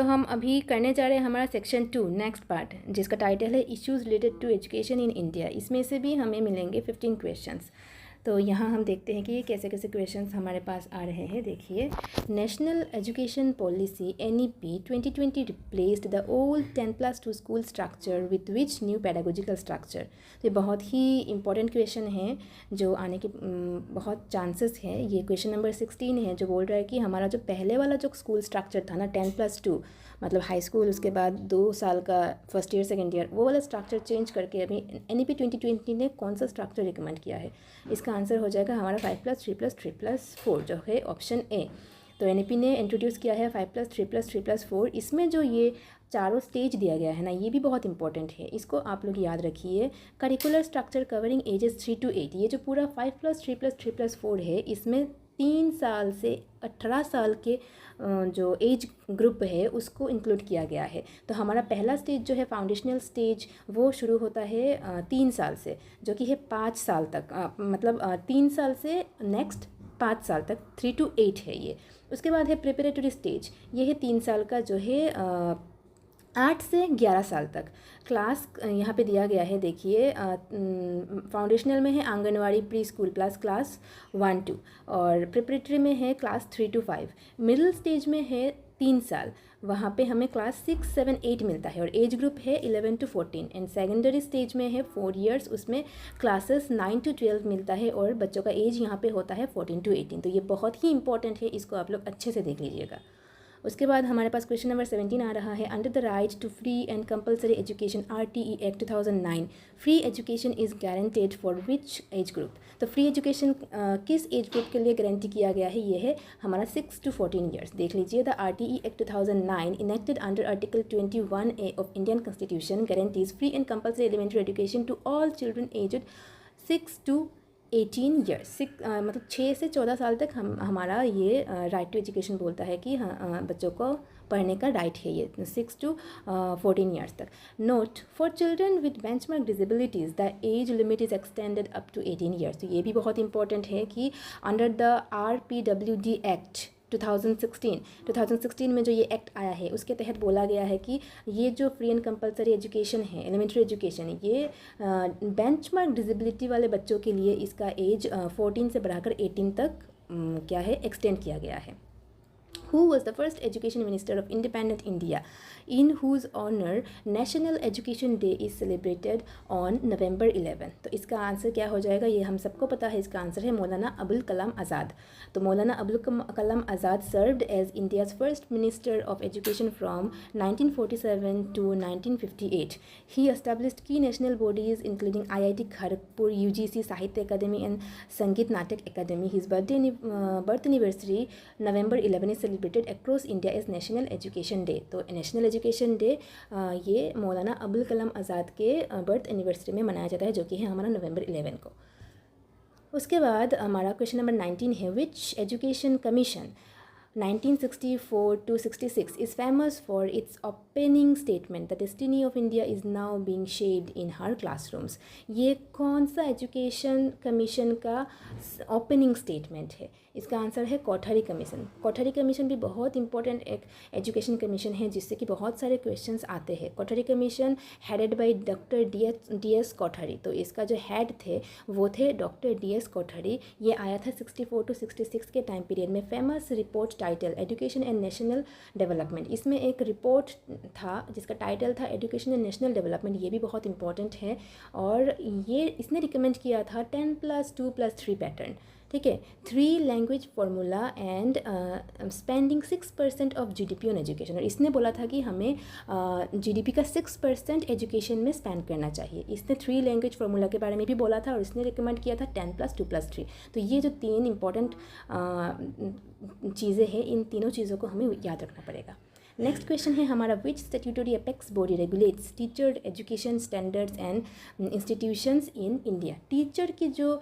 हम अभी करने जा रहे हैं हमारा सेक्शन 2 नेक्स्ट पार्ट, जिसका टाइटल है issues related to education in India. इसमें से भी हमें मिलेंगे 15 क्वेश्चंस। तो यहाँ हम देखते हैं कि कैसे कैसे क्वेश्चंस हमारे पास आ रहे हैं। देखिए, national education policy NEP 2020 replaced the old 10+2 school structure with which new pedagogical structure. तो ये बहुत ही इंपॉर्टेंट क्वेश्चन है जो आने के बहुत चांसेस हैं। ये क्वेश्चन नंबर 16 है जो बोल रहा है कि हमारा जो पहले वाला जो स्कूल स्ट्रक्चर था ना 10+2, मतलब हाई स्कूल, उसके बाद 2 साल का फर्स्ट ईयर सेकेंड ईयर, वो वाला स्ट्रक्चर चेंज करके अभी NEP 2020 ने कौन सा स्ट्रक्चर रिकमेंड किया है। इसका आंसर हो जाएगा हमारा 5+3+3+4 जो है ऑप्शन ए। तो NEP ने इंट्रोड्यूस किया है 5+3+3+4। इसमें जो ये चारों स्टेज दिया गया है ना, ये भी बहुत इंपॉर्टेंट है, इसको आप लोग याद रखिए। Curricular structure covering ages 3 to 8, ये जो पूरा 5+3+3+4 है, इसमें 3 साल से 18 साल के जो एज ग्रुप है उसको इंक्लूड किया गया है। तो हमारा पहला स्टेज जो है फाउंडेशनल स्टेज, वो शुरू होता है 3 साल से, जो कि है 5 साल तक, मतलब 3 साल से नेक्स्ट 5 साल तक, 3 to 8 है ये। उसके बाद है प्रिपरेटरी स्टेज, ये है 3 साल का, जो है 8 से 11 साल तक। क्लास यहाँ पे दिया गया है, देखिए, फाउंडेशनल में है आंगनवाड़ी प्री स्कूल क्लास 1-2, और प्रिपरेटरी में है क्लास 3 to 5। मिडिल स्टेज में है 3 साल, वहाँ पे हमें क्लास 6, 7, 8 मिलता है, और एज ग्रुप है 11 to 14। एंड सेकेंडरी स्टेज में है 4 years, उसमें क्लासेस 9 to 12 मिलता है, और बच्चों का एज यहाँ पे होता है 14 to 18। तो ये बहुत ही इंपॉर्टेंट है, इसको आप लोग अच्छे से देख लीजिएगा। उसके बाद हमारे पास क्वेश्चन नंबर 17 आ रहा है। Under the right to free and compulsory education RTE act 2009, free education is guaranteed for which age group. तो फ्री एजुकेशन किस एज ग्रुप के लिए गारंटी किया गया है, ये है हमारा 6 to 14 years। देख लीजिए, the RTE act 2009 enacted under article 21A of Indian constitution guarantees free and compulsory elementary education to all children aged 6 to 18 years, मतलब 6 से 14 साल तक हमारा ये राइट टू एजुकेशन बोलता है कि बच्चों को पढ़ने का राइट है, ये 6 to 14 years तक। Note, for children with benchmark disabilities the age limit is extended up to 18 years। तो ये भी बहुत इंपॉर्टेंट है कि अंडर द RPWD एक्ट 2016 में जो ये एक्ट आया है, उसके तहत बोला गया है कि ये जो फ्री एंड कंपलसरी एजुकेशन है, एलिमेंट्री एजुकेशन, ये बेंचमार्क डिसेबिलिटी वाले बच्चों के लिए इसका एज 14 से बढ़ाकर 18 तक क्या है, एक्सटेंड किया गया है। Who was the first education minister of independent India, in whose honor National Education Day is celebrated on November 11? तो इसका आंसर क्या हो जाएगा, ये हम सबको पता है, इसका आंसर है मौलाना अबुल कलाम आज़ाद। तो Maulana Abul Kalam Azad served as India's first minister of education from 1947 to 1958। He established key national bodies including IIT Kharagpur, UGC साहित्य अकादमी एंड संगीत नाटक अकादमी। His birth anniversary November 11 is celebrated across India as National Education Day। तो national education day ये मौलाना अबुल कलाम आज़ाद के birth anniversary में मनाया जाता है, जो कि है हमारा November 11 को। उसके बाद हमारा क्वेश्चन नंबर 19 है। विच education commission 1964 to 66 is famous for its opening statement, the destiny of India is now being shaped in her classrooms। ये कौन सा एजुकेशन कमीशन का ओपनिंग स्टेटमेंट है, इसका आंसर है कोठारी कमीशन। कोठारी कमीशन भी बहुत इंपॉर्टेंट एक एजुकेशन कमीशन है, जिससे कि बहुत सारे क्वेश्चंस आते हैं। Kothari commission headed by doctor DS Kothari. तो इसका जो हेड थे वो थे डॉक्टर DS कोठारी। ये आया था 64 to 66 के टाइम पीरियड में। Famous report title education and national development, इसमें एक रिपोर्ट था जिसका टाइटल था एजुकेशन एंड नेशनल डेवलपमेंट। ये भी बहुत इंपॉर्टेंट है, और ये इसने रिकमेंड किया था 10+2+3 पैटर्न, ठीक है, 3 language formula and spending 6% of GDP on education. और इसने बोला था कि हमें GDP का 6% एजुकेशन में स्पेंड करना चाहिए। इसने 3 लैंग्वेज फार्मूला के बारे में भी बोला था, और इसने रिकमेंड किया था 10+2+3। तो ये जो 3 इंपॉर्टेंट चीज़ें हैं, इन तीनों चीज़ों को हमें याद रखना पड़ेगा। नेक्स्ट क्वेश्चन है हमारा। Which statutory apex body regulates teacher education standards and institutions in India. Teacher की जो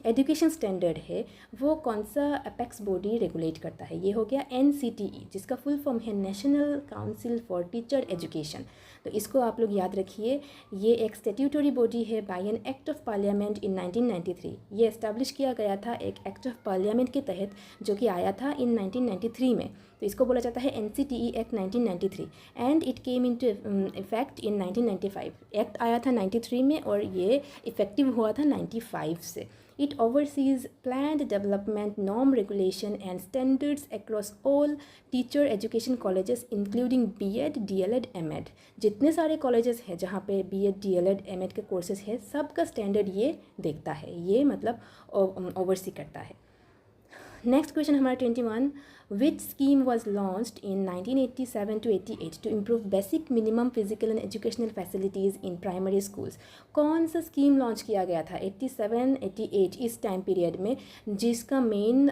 एजुकेशन स्टैंडर्ड है वो कौन सा अपेक्स बॉडी रेगुलेट करता है? ये हो गया NCTE, जिसका फुल फॉर्म है National Council for Teacher Education. तो इसको आप लोग याद रखिए। ये एक स्टैट्यूटरी बॉडी है by an act of parliament in 1993। ये एस्टैब्लिश किया गया था एक एक्ट ऑफ पार्लियामेंट के तहत जो कि आया था इन 1993 में। तो इसको बोला जाता है NCTE act 1993 and it came into effect in 1995। Act आया था 93 में और ये इफेक्टिव हुआ था 95 से। It oversees planned development, norm regulation and standards across all teacher education colleges including B.Ed, D.L.Ed, M.Ed। जितने सारे कॉलेजेस हैं जहाँ पे B.Ed, D.L.Ed, M.Ed के कोर्सेज हैं सबका स्टैंडर्ड ये देखता है, ये मतलब ओवरसी करता है। नेक्स्ट क्वेश्चन हमारा 21, which scheme was launched in 1987 to 88 to improve basic minimum physical and educational facilities in primary schools? कौन सा स्कीम लॉन्च किया गया था 87, 88 इस टाइम पीरियड में, जिसका मेन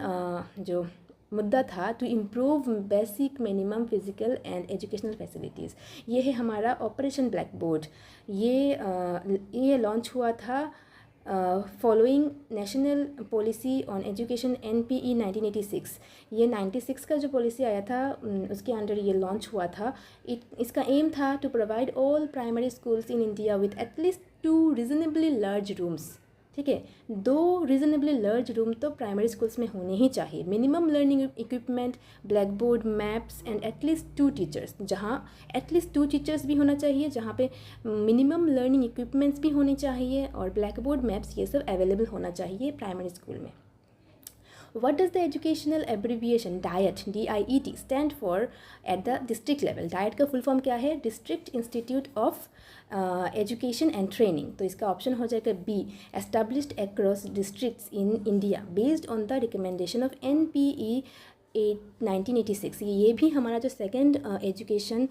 जो मुद्दा था to improve basic minimum physical and educational facilities? ये है हमारा ऑपरेशन ब्लैक बोर्ड। ये लॉन्च हुआ था following National Policy on Education NPE 1986। ये 96 का जो पॉलिसी आया था उसके अंडर ये लॉन्च हुआ था। इसका एम था to provide all primary schools in India with at least 2 reasonably large rooms. ठीक है, 2 रीजनेबली लार्ज रूम तो प्राइमरी स्कूल्स में होने ही चाहिए। Minimum learning equipment, blackboard, maps and at least 2 teachers, जहाँ एटलीस्ट 2 टीचर्स भी होना चाहिए, जहाँ पे मिनिमम लर्निंग इक्विपमेंट्स भी होने चाहिए और ब्लैक बोर्ड, मैप्स ये सब अवेलेबल होना चाहिए प्राइमरी स्कूल में। What does the educational abbreviation DIET DIET stand for at the district level? DIET का फुल फॉर्म क्या है? District Institute of Education and Training। तो इसका ऑप्शन हो जाएगा B, established across districts in India based on the recommendation of NPE 1986। ये भी हमारा जो सेकेंड एजुकेशन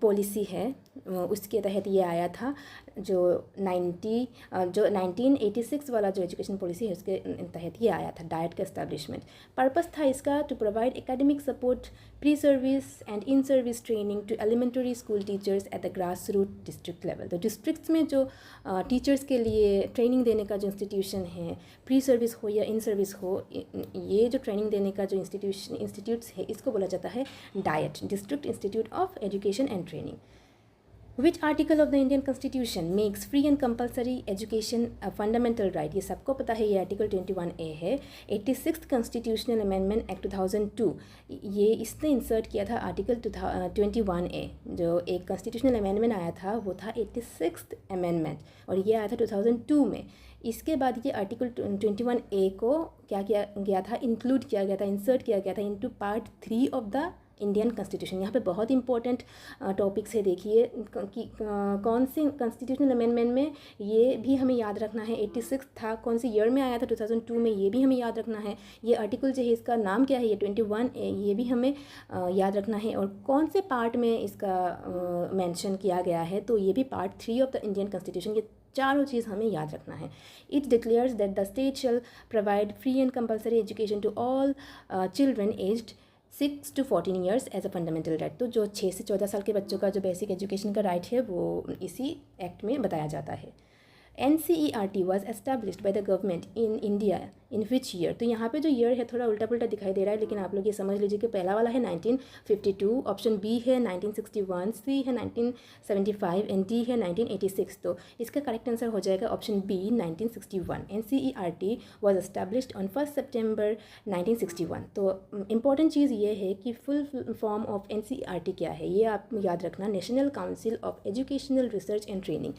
पॉलिसी है उसके तहत ये आया था। जो 1986 वाला जो एजुकेशन पॉलिसी है उसके तहत ये आया था डाइट का एस्टैब्लिशमेंट। पर्पस था इसका to provide academic support, pre service and in service training to elementary school teachers at the grass root district level. तो डिस्ट्रिक्ट्स में जो टीचर्स के लिए ट्रेनिंग देने का जो इंस्टीट्यूशन है, प्री सर्विस हो या इन सर्विस हो, ये जो ट्रेनिंग देने का जो इंस्टीट्यूट्स है इसको बोला जाता है diet, district institute of education and training. Which article of the Indian Constitution makes free and compulsory education a fundamental right? ये सबको पता है, ये आर्टिकल 21A है। 86th Constitutional Amendment Act 2002 ये इसने इंसर्ट किया था आर्टिकल 21A। जो एक कॉन्स्टिट्यूशनल अमेंडमेंट आया था वो था 86th अमेंडमेंट और ये आया था 2002 में। इसके बाद ये आर्टिकल 21A को क्या किया गया था, इंक्लूड किया गया था, इंसर्ट किया गया था into part 3 of the Indian constitution. यहाँ पे बहुत इंपॉर्टेंट टॉपिक्स है, देखिए कि कौन से कॉन्स्टिट्यूशनल अमेंडमेंट में, ये भी हमें याद रखना है। 86 था, कौन से ईयर में आया था, 2002 में, ये भी हमें याद रखना है। ये आर्टिकल जो है इसका नाम क्या है, ये 21A, ये भी हमें याद रखना है। और कौन से पार्ट में इसका मेंशन किया गया है, तो ये भी part 3 of the Indian constitution. ये चारों चीज़ हमें याद रखना है। It declares that the state shall provide free and compulsory education to all children aged 6 to 14 years as a fundamental right. तो जो 6 से 14 साल के बच्चों का जो बेसिक एजुकेशन का राइट है वो इसी एक्ट में बताया जाता है। NCERT was established by the government in India in which year? तो यहाँ पे जो ईयर है थोड़ा उल्टा पुल्टा दिखाई दे रहा है, लेकिन आप लोग ये समझ लीजिए कि पहला वाला है 1952, ऑप्शन बी है 1961, सी है 1975 एंड डी है 1986। तो इसका करेक्ट आंसर हो जाएगा option B 1961। NCERT was established on 1 September 1961। तो इम्पॉर्टेंट चीज़ ये है कि फुल फॉर्म ऑफ NCERT क्या है, ये आप याद रखना, national council of educational research and training.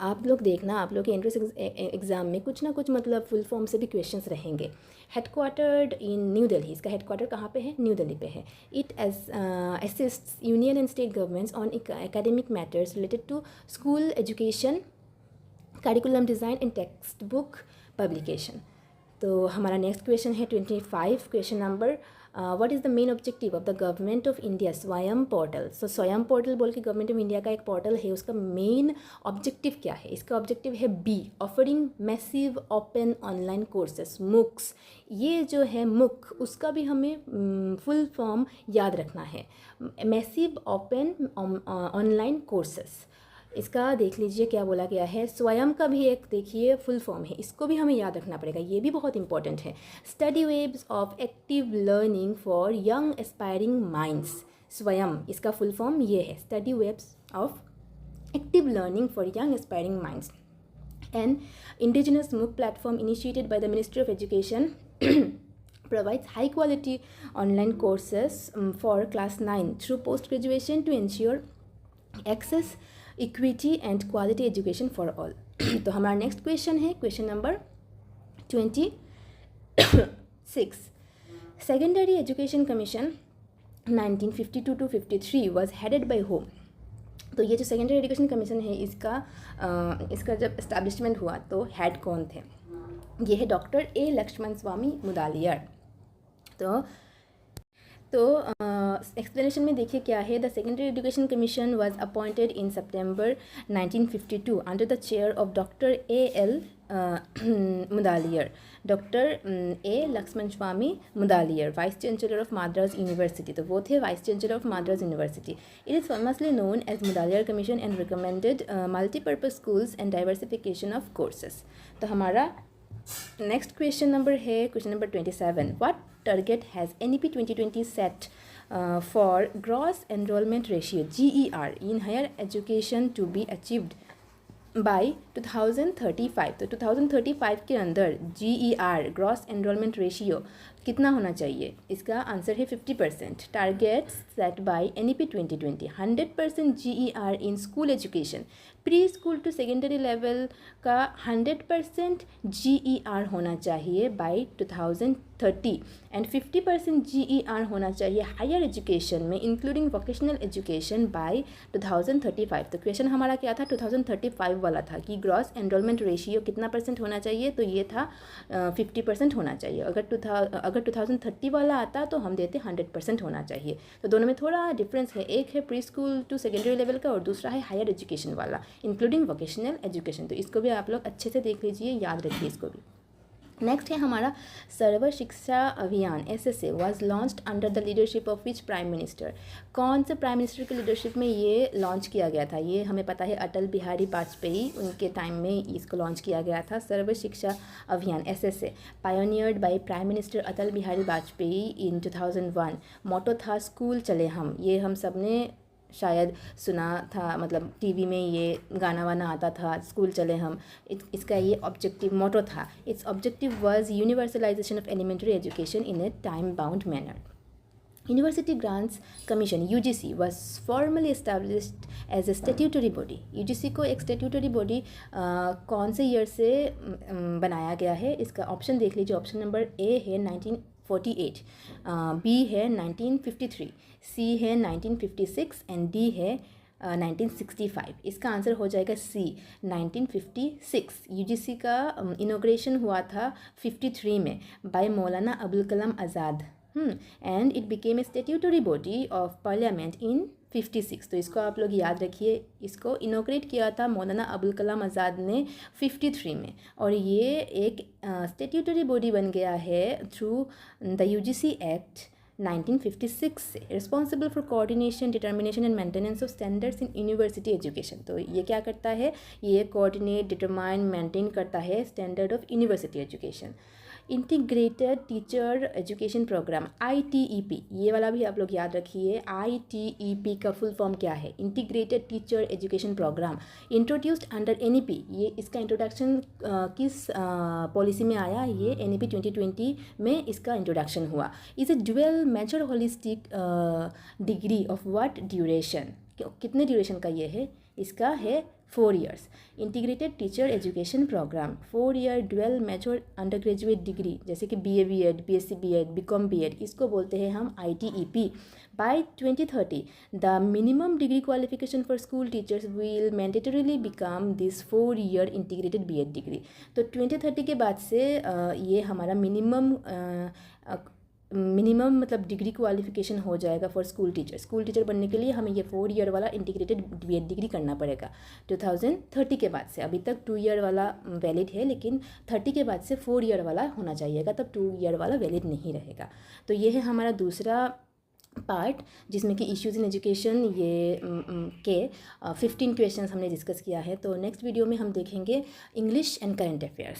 आप लोग देखना, आप लोग के एंट्रेंस एग्जाम में कुछ ना कुछ मतलब फुल फॉर्म से भी क्वेश्चंस रहेंगे। हेडक्वार्टर्ड इन न्यू दिल्ली, इसका हेडक्वार्टर कहाँ पे है, न्यू दिल्ली पे है। It assists union and state governments on academic matters related to school education, curriculum design and text book publication. तो हमारा नेक्स्ट क्वेश्चन है 25 question number, what is the main objective of the government of India Swayam portal. So Swayam portal बोल के government of India का एक portal है, उसका main objective क्या है? इसका ऑब्जेक्टिव है B, offering massive open online courses, MOOCs. ये जो है मूक, उसका भी हमें फुल फॉर्म याद रखना है, मैसिव ओपन ऑनलाइन कोर्सेस। इसका देख लीजिए क्या बोला गया है। स्वयं का भी एक देखिए फुल फॉर्म है, इसको भी हमें याद रखना पड़ेगा, ये भी बहुत इंपॉर्टेंट है। Study webs of active learning for young aspiring minds. Swayam इसका फुल फॉर्म ये है, study webs of active learning for young aspiring minds, an indigenous MOOC platform initiated by the Ministry of Education provides high quality online courses for class 9 through post graduation to ensure access, equity and quality education for all. तो हमारा next question है question number 26. Secondary education commission 1952 to 53 was headed by whom? तो ये जो secondary education commission है इसका जब establishment हुआ तो हेड कौन थे? ये है doctor A Lakshmanaswami Mudaliar. तो एक्सप्लेनेशन में देखिए क्या है। The secondary education commission was appointed in September 1952 under the chair of doctor A L Mudaliar. Doctor A Lakshmanaswami Mudaliar, vice chancellor of Madras university. तो वो थे vice chancellor of Madras university. It is famously known as Mudaliar commission and recommended multipurpose schools and diversification of courses. तो हमारा next question number है question number 27. What target has NEP 2020 set for gross enrollment ratio GER in higher education to be achieved by 2035? तो 2035 के अंदर GER gross enrolment ratio कितना होना चाहिए? इसका आंसर है 50%। Target set by NEP 2020 100% GER in school education. Pre school to secondary level का 100% GER होना चाहिए बाय 2030 एंड 50% GER होना चाहिए हायर एजुकेशन में इंक्लूडिंग वोकेशनल एजुकेशन बाय 2035। तो क्वेश्चन हमारा क्या था? 2035 वाला था कि ग्रॉस एनरोलमेंट रेशियो कितना परसेंट होना चाहिए, तो ये था 50% होना चाहिए। अगर 2030 वाला आता तो हम देते 100% होना चाहिए। तो दोनों में थोड़ा डिफरेंस है, एक है pre school to secondary level का और दूसरा है हायर एजुकेशन वाला इंक्लूडिंग वोकेशनल एजुकेशन। तो इसको भी आप लोग अच्छे से देख लीजिए, याद रखिए इसको भी। नेक्स्ट है हमारा सर्व Shiksha Abhiyan SSA was launched under the leadership of which prime minister. कौन से प्राइम मिनिस्टर के लीडरशिप में ये लॉन्च किया गया था? ये हमें पता है अटल बिहारी वाजपेयी, उनके टाइम में इसको लॉन्च किया गया था। सर्व Shiksha Abhiyan SSA pioneered by prime minister Atal Bihari Vajpayee in 2001। Motto था स्कूल चले हम। ये हम सब ने शायद सुना था, मतलब टीवी में ये गाना वाना आता था, स्कूल चले हम। इसका ये ऑब्जेक्टिव मोटो था। Its objective was universalisation of elementary education in a time bound manner. University grants commission UGC was formally established as a statutory body. UGC को एक स्टैट्यूटरी बॉडी कौन से ईयर से बनाया गया है? इसका ऑप्शन देख लीजिए। ऑप्शन नंबर ए है 1948, बी है 1953, सी है 1956 एंड डी है 1965। इसका आंसर हो जाएगा सी 1956। UGC का इनॉग्रेशन हुआ था 53 में by Maulana Abul Kalam Azad and it became a statutory body of parliament in 56। तो इसको आप लोग याद रखिए। इसको इनॉग्रेट किया था मौलाना अबुल कलाम आज़ाद ने 53 में और ये एक स्टैट्यूटरी बॉडी बन गया है थ्रू द UGC एक्ट 1956 से। Responsible for coordination, determination and maintenance of standards in university education. तो ये क्या करता है? ये कोऑर्डिनेट, डिटरमाइन, मेंटेन करता है standard of university education. Integrated teacher education programme ITEP, ये वाला भी आप लोग याद रखिए। ITEP का फुल फॉर्म क्या है? Integrated teacher education programme introduced under NEP। ये इसका इंट्रोडक्शन किस पॉलिसी में आया? ये NEP 2020 में इसका इंट्रोडक्शन हुआ। Is a dual major holistic degree of what duration? कितने ड्यूरेशन का ये है? इसका है 4 years। Integrated teacher education programme 4 year dual major under graduate degree, जैसे कि BA BEd, BSc BEd, BCom BEd, इसको बोलते हैं हम ITEP। By 2030 the minimum degree qualification for school teachers will mandatorily become this 4 year integrated BEd degree. तो 2030 के बाद से ये हमारा मिनिमम मतलब डिग्री क्वालिफिकेशन हो जाएगा for school teacher. School teacher बनने के लिए हमें ये 4 year वाला इंटीग्रेटेड BEd डिग्री करना पड़ेगा 2030 के बाद से। अभी तक 2 year वाला वैलिड है, लेकिन 30 के बाद से 4 year वाला होना चाहिएगा, तब 2 year वाला वैलिड नहीं रहेगा। तो ये है हमारा दूसरा पार्ट, जिसमें कि इश्यूज़ इन एजुकेशन ये के 15 क्वेश्चंस हमने डिस्कस किया है। तो नेक्स्ट वीडियो में हम देखेंगे इंग्लिश एंड करंट अफेयर्स।